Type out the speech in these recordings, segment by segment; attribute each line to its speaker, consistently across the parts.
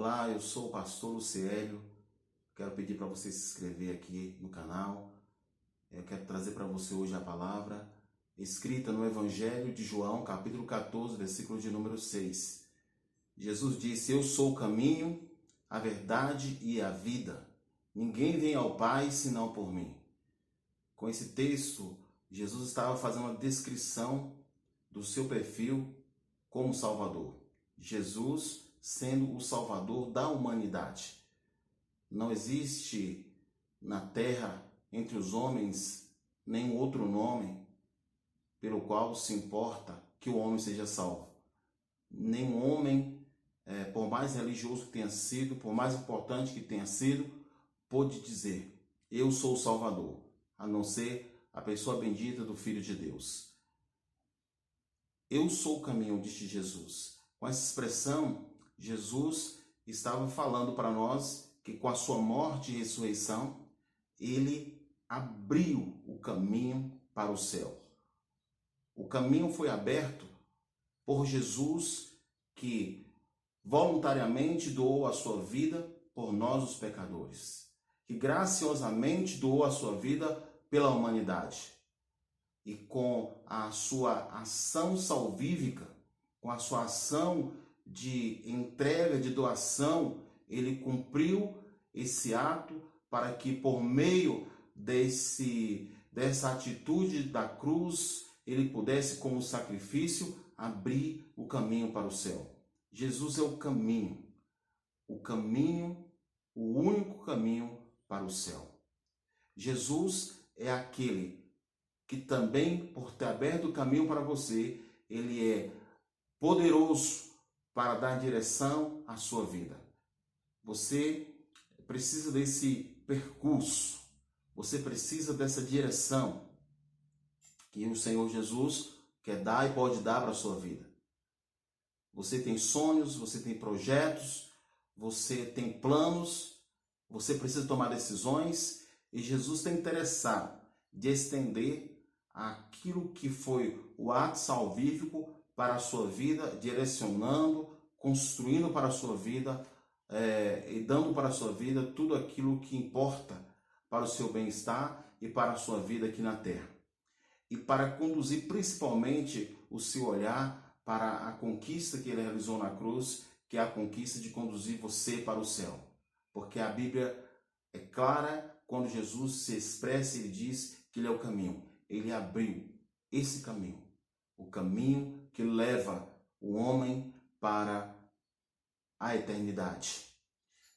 Speaker 1: Olá, eu sou o pastor Luciélio. Quero pedir para você se inscrever aqui no canal. Eu quero trazer para você hoje a palavra escrita no Evangelho de João, capítulo 14, versículo de número 6. Jesus disse: Eu sou o caminho, a verdade e a vida. Ninguém vem ao Pai senão por mim. Com esse texto, Jesus estava fazendo uma descrição do seu perfil como Salvador. Jesus sendo o Salvador da humanidade. Não existe na terra, entre os homens, nenhum outro nome pelo qual se importa que o homem seja salvo. Nenhum homem, por mais religioso que tenha sido, por mais importante que tenha sido, pôde dizer: eu sou o Salvador, a não ser a pessoa bendita do Filho de Deus. Eu sou o caminho, disse Jesus. Com essa expressão, Jesus estava falando para nós que com a sua morte e ressurreição, ele abriu o caminho para o céu. O caminho foi aberto por Jesus, que voluntariamente doou a sua vida por nós, os pecadores, que graciosamente doou a sua vida pela humanidade. E com a sua ação salvífica, com a sua ação de entrega, de doação, ele cumpriu esse ato para que por meio dessa atitude da cruz, ele pudesse, como sacrifício, abrir o caminho para o céu. Jesus é o caminho, o único caminho para o céu. Jesus é aquele que também, por ter aberto o caminho para você, ele é poderoso para dar direção à sua vida. Você precisa desse percurso, você precisa dessa direção que o Senhor Jesus quer dar e pode dar para a sua vida. Você tem sonhos, você tem projetos, você tem planos, você precisa tomar decisões e Jesus está interessado de estender aquilo que foi o ato salvífico para a sua vida, direcionando, construindo para a sua vida e dando para a sua vida tudo aquilo que importa para o seu bem-estar e para a sua vida aqui na terra. E para conduzir principalmente o seu olhar para a conquista que ele realizou na cruz, que é a conquista de conduzir você para o céu. Porque a Bíblia é clara quando Jesus se expressa e ele diz que ele é o caminho. Ele abriu esse caminho, o caminho que leva o homem para a eternidade.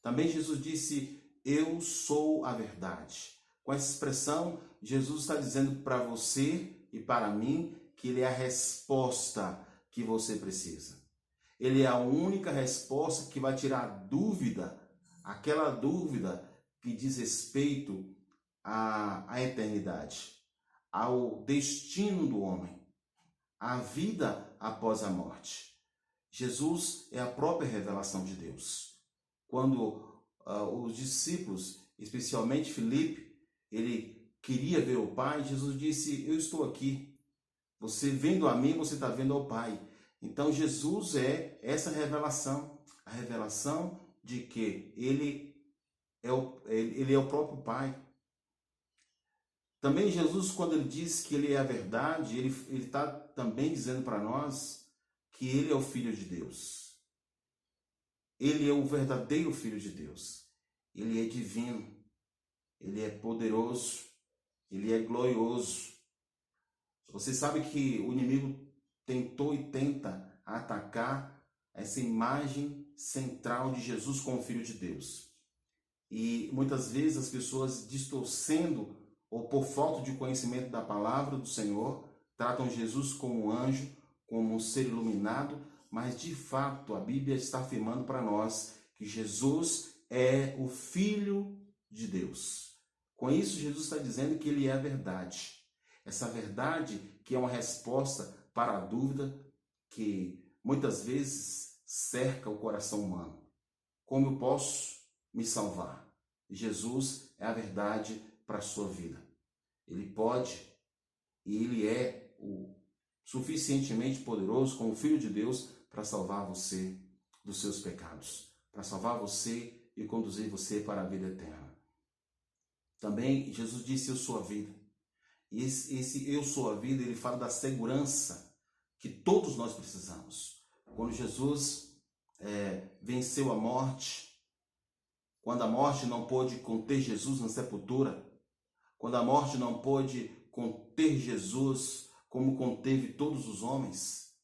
Speaker 1: Também Jesus disse: eu sou a verdade. Com essa expressão, Jesus está dizendo para você e para mim que ele é a resposta que você precisa. Ele é a única resposta que vai tirar a dúvida, aquela dúvida que diz respeito à eternidade, ao destino do homem, à vida após a morte. Jesus é a própria revelação de Deus. Quando os discípulos, especialmente Filipe, ele queria ver o Pai, Jesus disse: eu estou aqui. Você vendo a mim, você está vendo ao Pai. Então Jesus é essa revelação, a revelação de que ele é o próprio Pai. Também Jesus, quando ele diz que ele é a verdade, ele está também dizendo para nós que ele é o Filho de Deus. Ele é o verdadeiro Filho de Deus. Ele é divino, ele é poderoso, ele é glorioso. Você sabe que o inimigo tentou e tenta atacar essa imagem central de Jesus como Filho de Deus. E muitas vezes as pessoas, distorcendo ou por falta de conhecimento da palavra do Senhor, tratam Jesus como um anjo, como um ser iluminado, mas de fato a Bíblia está afirmando para nós que Jesus é o Filho de Deus. Com isso, Jesus está dizendo que ele é a verdade. Essa verdade que é uma resposta para a dúvida que muitas vezes cerca o coração humano. Como eu posso me salvar? Jesus é a verdade para a sua vida. Ele pode e ele é o suficientemente poderoso como Filho de Deus para salvar você dos seus pecados. para salvar você e conduzir você para a vida eterna. Também Jesus disse: eu sou a vida. E esse eu sou a vida, ele fala da segurança que todos nós precisamos. Quando Jesus venceu a morte, quando a morte não pôde conter Jesus na sepultura, quando a morte não pôde conter Jesus como conteve todos os homens,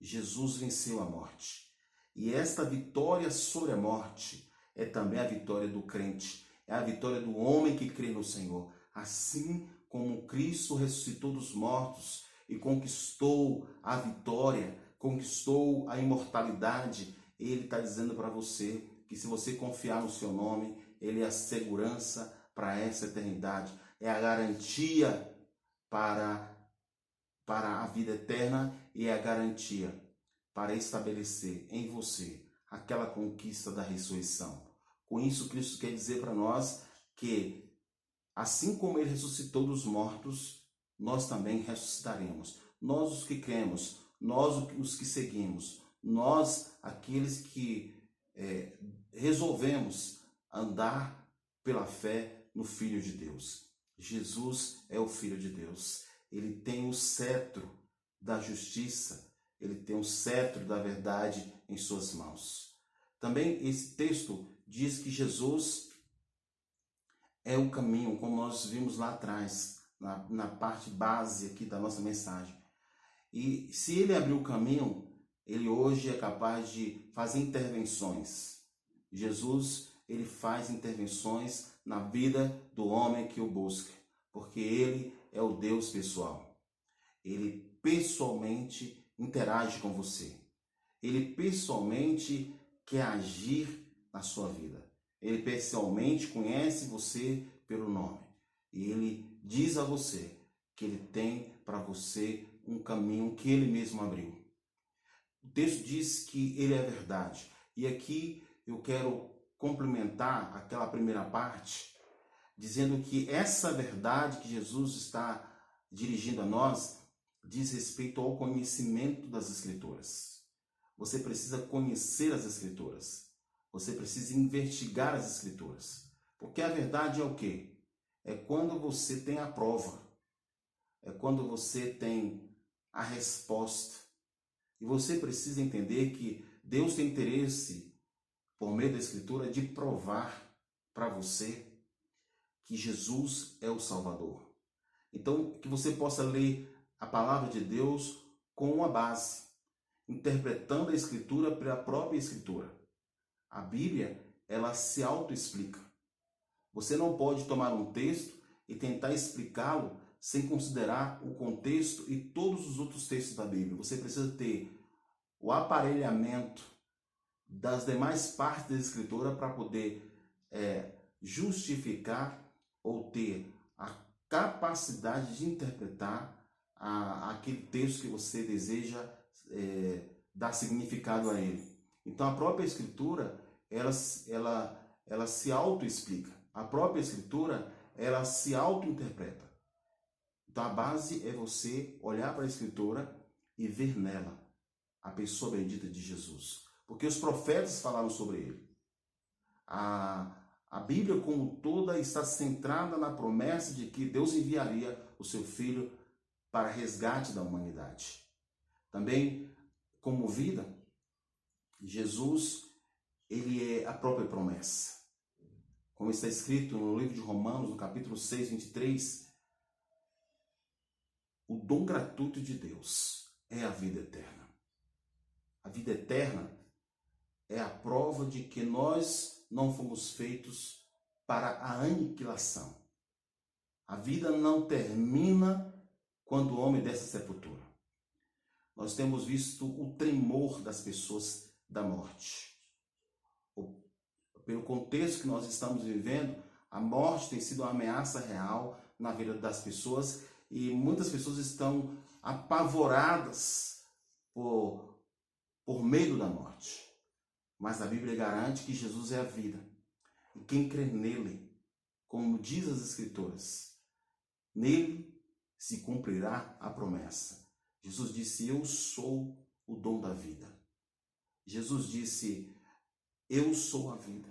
Speaker 1: Jesus venceu a morte. E esta vitória sobre a morte é também a vitória do crente, é a vitória do homem que crê no Senhor. Assim como Cristo ressuscitou dos mortos e conquistou a vitória, conquistou a imortalidade, Ele está dizendo para você que se você confiar no seu nome, Ele é a segurança para essa eternidade, é a garantia para a vida eterna e é a garantia para estabelecer em você aquela conquista da ressurreição. Com isso, Cristo quer dizer para nós que, assim como Ele ressuscitou dos mortos, nós também ressuscitaremos. Nós os que cremos, nós os que seguimos, nós aqueles que resolvemos andar pela fé no Filho de Deus. Jesus é o Filho de Deus. Ele tem o cetro da justiça, ele tem o cetro da verdade em suas mãos. Também esse texto diz que Jesus é o caminho, como nós vimos lá atrás, na parte base aqui da nossa mensagem. E se ele abriu o caminho, ele hoje é capaz de fazer intervenções. Jesus, ele faz intervenções na vida do homem que o busca, porque ele é o Deus pessoal. Ele pessoalmente interage com você. Ele pessoalmente quer agir na sua vida. Ele pessoalmente conhece você pelo nome. E ele diz a você que ele tem para você um caminho que ele mesmo abriu. O texto diz que ele é verdade. E aqui eu quero complementar aquela primeira parte, dizendo que essa verdade que Jesus está dirigindo a nós diz respeito ao conhecimento das Escrituras. Você precisa conhecer as Escrituras. Você precisa investigar as Escrituras. Porque a verdade é o quê? É quando você tem a prova. É quando você tem a resposta. E você precisa entender que Deus tem interesse, por meio da Escritura, de provar para você que Jesus é o Salvador. Então, que você possa ler a palavra de Deus com uma base, interpretando a Escritura pela própria Escritura. A Bíblia, ela se autoexplica. Você não pode tomar um texto e tentar explicá-lo sem considerar o contexto e todos os outros textos da Bíblia. Você precisa ter o aparelhamento das demais partes da Escritura para poder justificar ou ter a capacidade de interpretar aquele texto que você deseja dar significado a ele. Então a própria Escritura, ela se autoexplica. A própria Escritura, ela se autointerpreta. Então a base é você olhar para a Escritura e ver nela a pessoa bendita de Jesus. Porque os profetas falaram sobre ele. A Bíblia como toda está centrada na promessa de que Deus enviaria o seu Filho para resgate da humanidade. Também, como vida, Jesus, ele é a própria promessa. Como está escrito no livro de Romanos, no capítulo 6, 23, o dom gratuito de Deus é a vida eterna. A vida eterna é a prova de que nós não fomos feitos para a aniquilação. A vida não termina quando o homem desce à sepultura. Nós temos visto o tremor das pessoas da morte. Pelo contexto que nós estamos vivendo, a morte tem sido uma ameaça real na vida das pessoas e muitas pessoas estão apavoradas por medo da morte. Mas a Bíblia garante que Jesus é a vida. E quem crê nele, como diz as Escrituras, nele se cumprirá a promessa. Jesus disse: eu sou o dom da vida. Jesus disse: Eu sou a vida.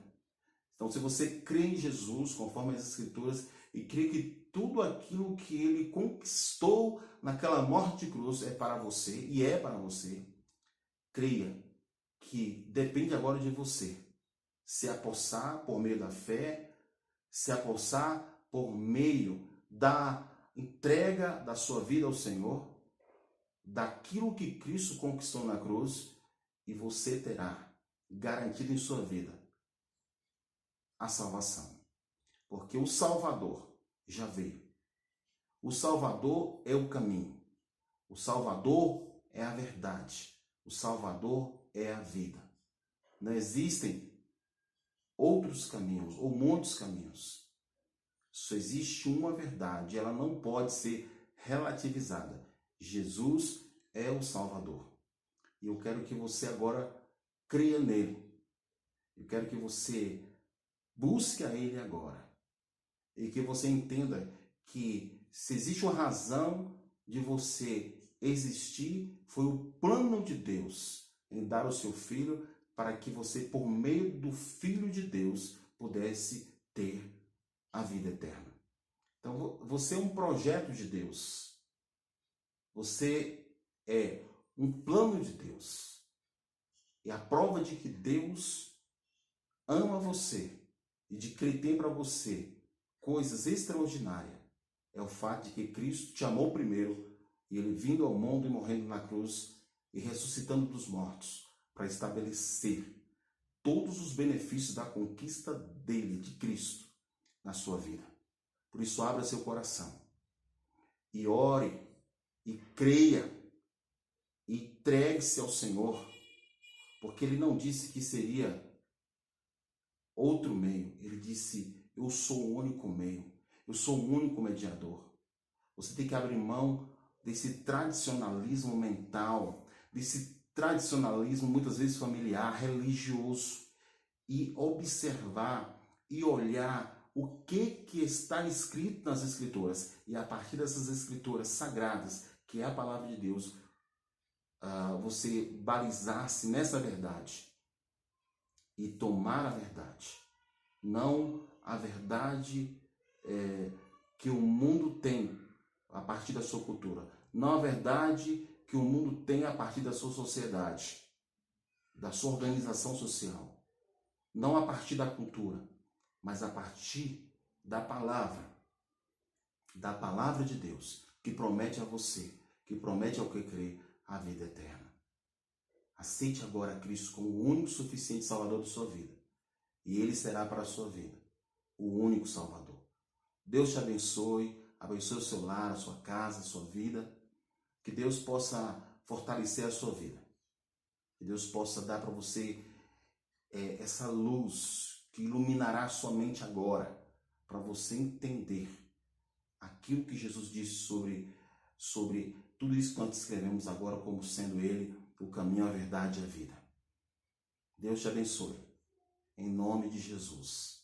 Speaker 1: Então, se você crê em Jesus, conforme as Escrituras, e crê que tudo aquilo que ele conquistou naquela morte de cruz é para você, e é para você, creia que depende agora de você se apossar por meio da fé, se apossar por meio da entrega da sua vida ao Senhor, daquilo que Cristo conquistou na cruz, e você terá garantido em sua vida a salvação. Porque o Salvador já veio. O Salvador é o caminho. O Salvador é a verdade. O Salvador é a vida. Não existem outros caminhos ou muitos caminhos. Só existe uma verdade, ela não pode ser relativizada. Jesus é o Salvador. E eu quero que você agora creia nele. Eu quero que você busque a ele agora. E que você entenda que se existe uma razão de você existir, foi o plano de Deus em dar o seu filho para que você, por meio do Filho de Deus, pudesse ter a vida eterna. Então, você é um projeto de Deus. Você é um plano de Deus. E a prova de que Deus ama você e de que Ele tem para você coisas extraordinárias é o fato de que Cristo te amou primeiro e Ele vindo ao mundo e morrendo na cruz e ressuscitando dos mortos para estabelecer todos os benefícios da conquista dele, de Cristo, na sua vida. Por isso, abra seu coração e ore e creia e entregue-se ao Senhor, porque Ele não disse que seria outro meio. Ele disse: eu sou o único meio, eu sou o único mediador. Você tem que abrir mão desse tradicionalismo mental, desse tradicionalismo muitas vezes familiar, religioso, e observar e olhar o que está escrito nas Escrituras. E a partir dessas Escrituras sagradas, que é a palavra de Deus, você balizar-se nessa verdade e tomar a verdade. Não a verdade que o mundo tem a partir da sua cultura. Não a verdade que o mundo tem a partir da sua sociedade, da sua organização social. Não a partir da cultura, mas a partir da palavra de Deus, que promete a você, que promete ao que crê, a vida eterna. Aceite agora Cristo como o único suficiente Salvador de sua vida. E Ele será para a sua vida o único Salvador. Deus te abençoe o seu lar, a sua casa, a sua vida. Que Deus possa fortalecer a sua vida. Que Deus possa dar para você essa luz que iluminará sua mente agora, para você entender aquilo que Jesus disse sobre tudo isso que nós escrevemos agora como sendo Ele o caminho, a verdade e a vida. Deus te abençoe. Em nome de Jesus.